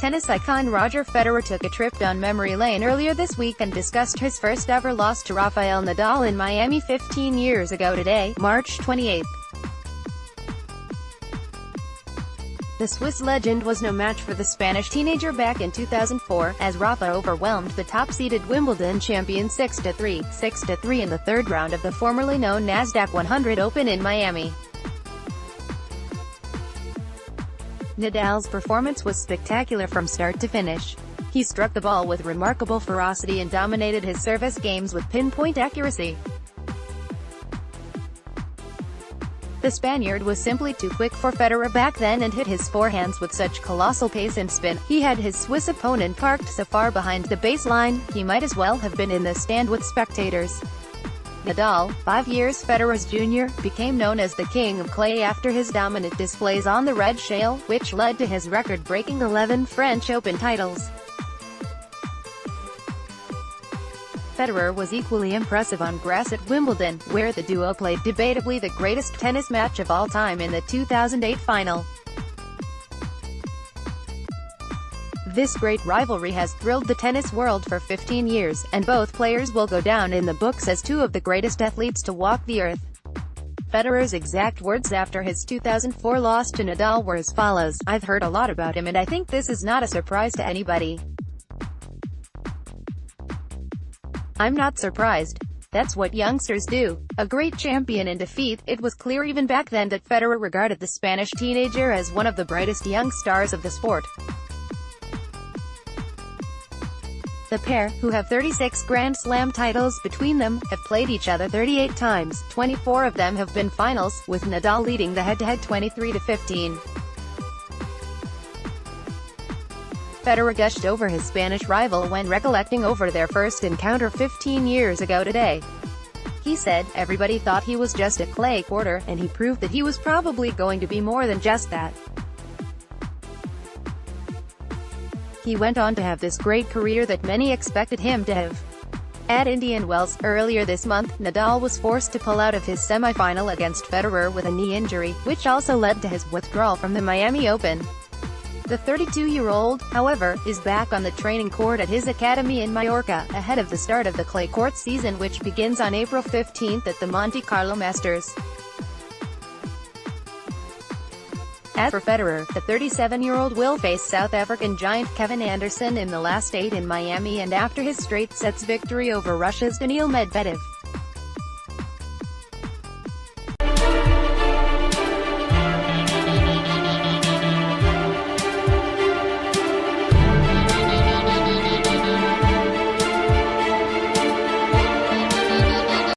Tennis icon Roger Federer took a trip down memory lane earlier this week and discussed his first ever loss to Rafael Nadal in Miami 15 years ago today, March 28. The Swiss legend was no match for the Spanish teenager back in 2004, as Rafa overwhelmed the top-seeded Wimbledon champion 6-3, 6-3 in the third round of the formerly known Nasdaq-100 Open in Miami. Nadal's performance was spectacular from start to finish. He struck the ball with remarkable ferocity and dominated his service games with pinpoint accuracy. The Spaniard was simply too quick for Federer back then and hit his forehands with such colossal pace and spin. He had his Swiss opponent parked so far behind the baseline, he might as well have been in the stand with spectators. Nadal, 5 years Federer's junior, became known as the King of Clay after his dominant displays on the red shale, which led to his record-breaking 11 French Open titles. Federer was equally impressive on grass at Wimbledon, where the duo played debatably the greatest tennis match of all time in the 2008 final. This great rivalry has thrilled the tennis world for 15 years, and both players will go down in the books as two of the greatest athletes to walk the earth. Federer's exact words after his 2004 loss to Nadal were as follows: "I've heard a lot about him and I think this is not a surprise to anybody. I'm not surprised. That's what youngsters do." A great champion in defeat, it was clear even back then that Federer regarded the Spanish teenager as one of the brightest young stars of the sport. The pair, who have 36 Grand Slam titles between them, have played each other 38 times, 24 of them have been finals, with Nadal leading the head-to-head 23-15. Federer gushed over his Spanish rival when recollecting over their first encounter 15 years ago today. He said, "Everybody thought he was just a clay quarter, and he proved that he was probably going to be more than just that." He went on to have this great career that many expected him to have. At Indian Wells, earlier this month, Nadal was forced to pull out of his semi-final against Federer with a knee injury, which also led to his withdrawal from the Miami Open. The 32-year-old, however, is back on the training court at his academy in Mallorca, ahead of the start of the clay court season, which begins on April 15 at the Monte Carlo Masters. As for Federer, the 37-year-old will face South African giant Kevin Anderson in the last 8 in Miami and after his straight sets victory over Russia's Daniil Medvedev.